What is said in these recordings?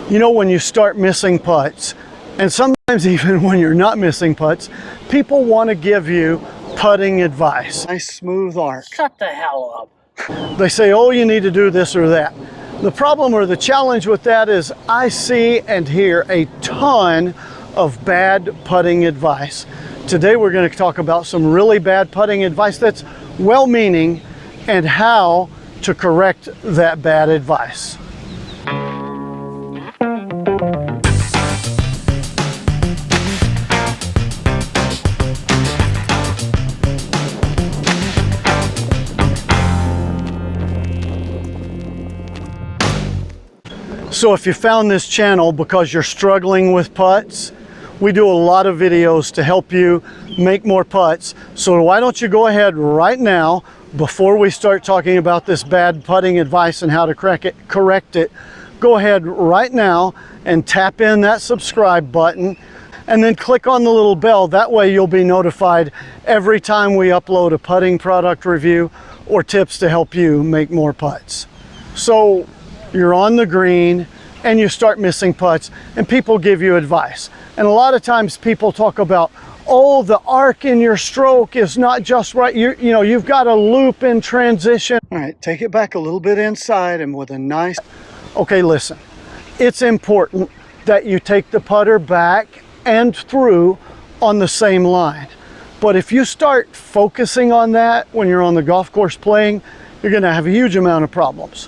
You know, when you start missing putts, and sometimes even when you're not missing putts, people want to give you putting advice. Nice smooth arc. Shut the hell up. They say, oh, you need to do this or that. The problem or the challenge with that is I see and hear a ton of bad putting advice. Today we're going to talk about some really bad putting advice that's well-meaning and how to correct that bad advice. So if you found this channel because you're struggling with putts, we do a lot of videos to help you make more putts. So why don't you go ahead right now, before we start talking about this bad putting advice and how to correct it, go ahead right now and tap in that subscribe button and then click on the little bell. That way you'll be notified every time we upload a putting product review or tips to help you make more putts. So you're on the green and you start missing putts and people give you advice. And a lot of times people talk about, oh, the arc in your stroke is not just right. You know, you've got a loop in transition. All right, take it back a little bit inside and with a nice, okay, listen, it's important that you take the putter back and through on the same line. But if you start focusing on that when you're on the golf course playing, you're gonna have a huge amount of problems.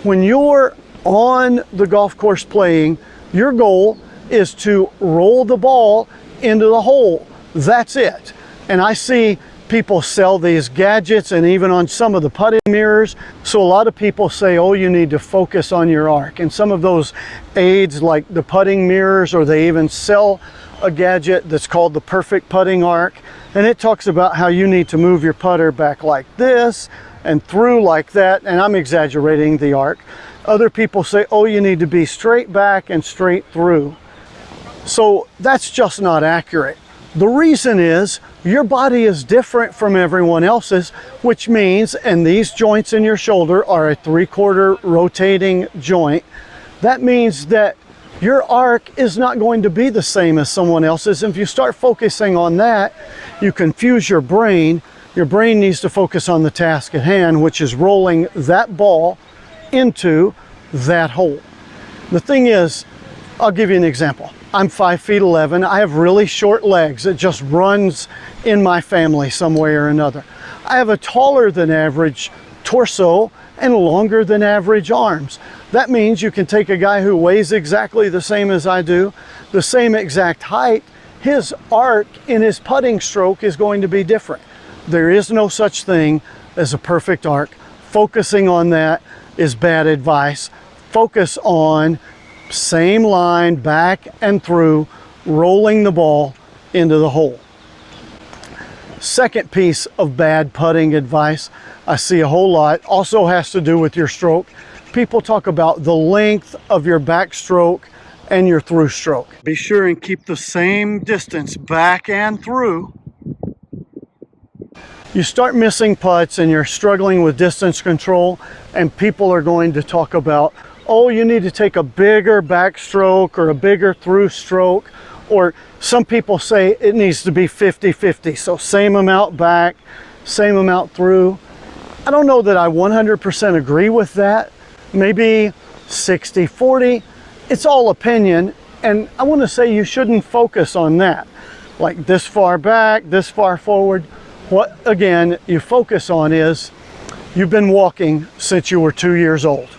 When you're on the golf course playing, your goal is to roll the ball into the hole. That's it. And I see people sell these gadgets and even on some of the putting mirrors. So a lot of people say, oh, you need to focus on your arc. And some of those aids like the putting mirrors, or they even sell a gadget that's called the perfect putting arc. And it talks about how you need to move your putter back like this and through like that, and I'm exaggerating the arc. Other people say, oh, you need to be straight back and straight through. So that's just not accurate. The reason is your body is different from everyone else's, which means, and these joints in your shoulder are a 3/4 rotating joint. That means that your arc is not going to be the same as someone else's. And if you start focusing on that, you confuse your brain. Your brain needs to focus on the task at hand, which is rolling that ball into that hole. The thing is, I'll give you an example. I'm 5'11". I have really short legs. It just runs in my family some way or another. I have a taller than average torso and longer than average arms. That means you can take a guy who weighs exactly the same as I do, the same exact height, his arc in his putting stroke is going to be different. There is no such thing as a perfect arc. Focusing on that is bad advice. Focus on same line, back and through, rolling the ball into the hole. Second piece of bad putting advice I see a whole lot also has to do with your stroke. People talk about the length of your backstroke and your through stroke. Be sure and keep the same distance back and through. You start missing putts and you're struggling with distance control, and people are going to talk about, oh, you need to take a bigger backstroke or a bigger through stroke, or some people say it needs to be 50-50, so same amount back, same amount through. I don't know that I 100% agree with that. Maybe 60-40. It's all opinion, and I want to say you shouldn't focus on that. Like this far back, this far forward. What, again, you focus on is you've been walking since you were 2 years old.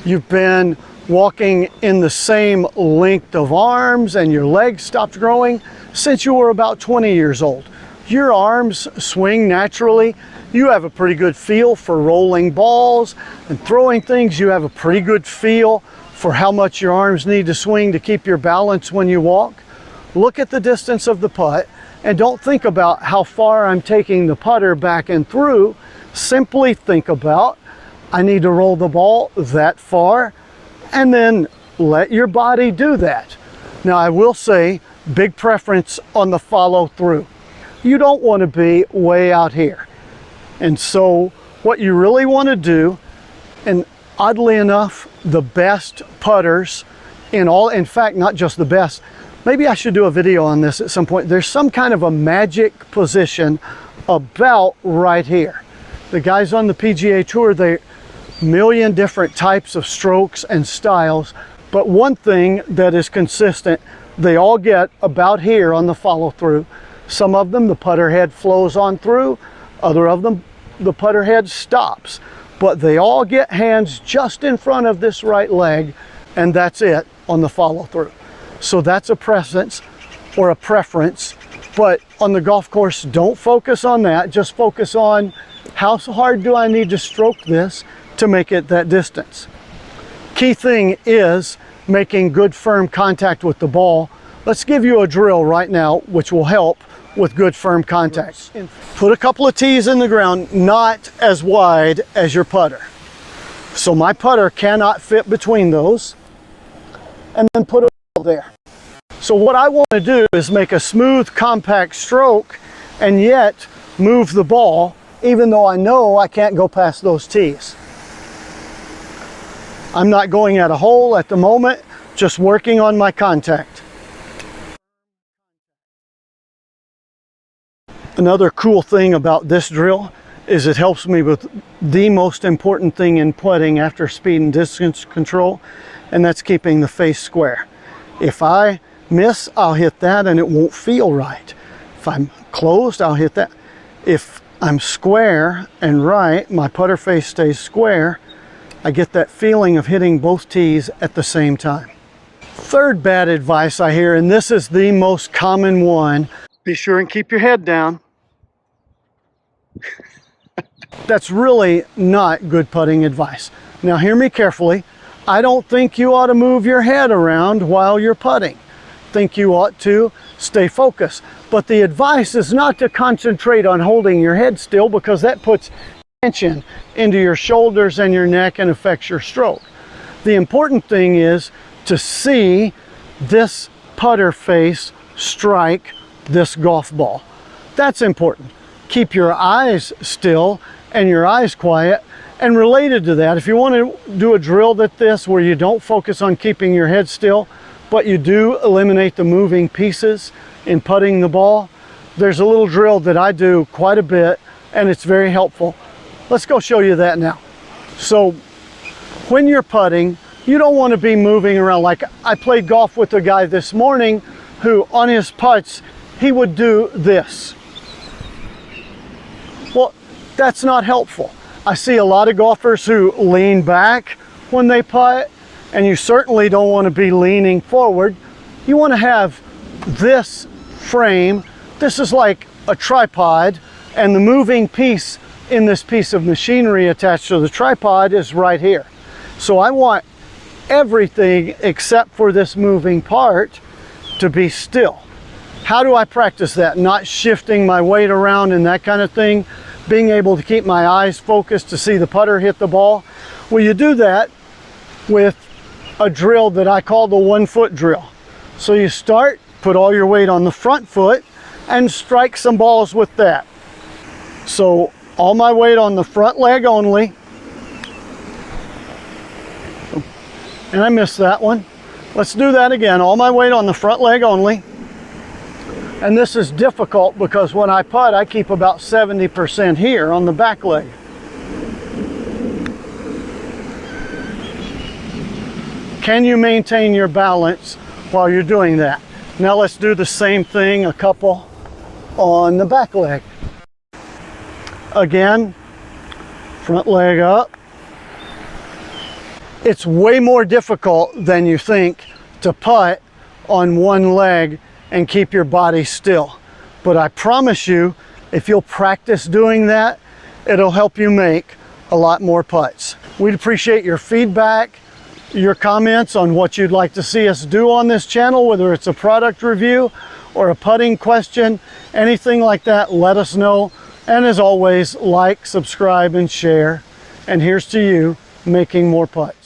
You've been walking in the same length of arms and your legs stopped growing since you were about 20 years old. Your arms swing naturally. You have a pretty good feel for rolling balls and throwing things. You have a pretty good feel for how much your arms need to swing to keep your balance when you walk. Look at the distance of the putt. And don't think about how far I'm taking the putter back and through. Simply think about, I need to roll the ball that far, and then let your body do that. Now, I will say, big preference on the follow through. You don't want to be way out here. And so what you really want to do, and oddly enough, the best putters in fact, not just the best. Maybe I should do a video on this at some point. There's some kind of a magic position about right here. The guys on the PGA Tour, they million different types of strokes and styles, but one thing that is consistent, they all get about here on the follow through. Some of them, the putter head flows on through, other of them, the putter head stops, but they all get hands just in front of this right leg, and that's it on the follow through. So that's a preference or a preference, but on the golf course, don't focus on that. Just focus on how hard do I need to stroke this to make it that distance. Key thing is making good firm contact with the ball. Let's give you a drill right now which will help with good firm contact. Put a couple of tees in the ground, not as wide as your putter. So my putter cannot fit between those, and then put a ball there. So what I want to do is make a smooth, compact stroke and yet move the ball, even though I know I can't go past those tees. I'm not going at a hole at the moment, just working on my contact. Another cool thing about this drill is it helps me with the most important thing in putting after speed and distance control, and that's keeping the face square. If I miss, I'll hit that and it won't feel right. If I'm closed, I'll hit that. If I'm square and right, my putter face stays square, I get that feeling of hitting both tees at the same time. Third bad advice I hear, and this is the most common one, be sure and keep your head down. That's really not good putting advice. Now hear me carefully. I don't think you ought to move your head around while you're putting. I think you ought to stay focused. But the advice is not to concentrate on holding your head still, because that puts tension into your shoulders and your neck and affects your stroke. The important thing is to see this putter face strike this golf ball. That's important. Keep your eyes still and your eyes quiet. And related to that, if you want to do a drill like this where you don't focus on keeping your head still, but you do eliminate the moving pieces in putting the ball, there's a little drill that I do quite a bit, and it's very helpful. Let's go show you that now. So when you're putting, you don't want to be moving around. Like I played golf with a guy this morning who on his putts, he would do this. Well, that's not helpful. I see a lot of golfers who lean back when they putt, and you certainly don't want to be leaning forward. You want to have this frame. This is like a tripod, and the moving piece in this piece of machinery attached to the tripod is right here. So I want everything except for this moving part to be still. How do I practice that? Not shifting my weight around and that kind of thing. Being able to keep my eyes focused to see the putter hit the ball. Well, you do that with a drill that I call the 1 foot drill. So you start, put all your weight on the front foot and strike some balls with that. So all my weight on the front leg only. And I missed that one. Let's do that again. All my weight on the front leg only. And this is difficult because when I putt, I keep about 70% here on the back leg. Can you maintain your balance while you're doing that? Now let's do the same thing, a couple on the back leg. Again, front leg up. It's way more difficult than you think to putt on one leg and keep your body still. But I promise you, if you'll practice doing that, it'll help you make a lot more putts. We'd appreciate your feedback, your comments on what you'd like to see us do on this channel, whether it's a product review or a putting question, anything like that, let us know. And as always, like, subscribe, and share. And here's to you making more putts.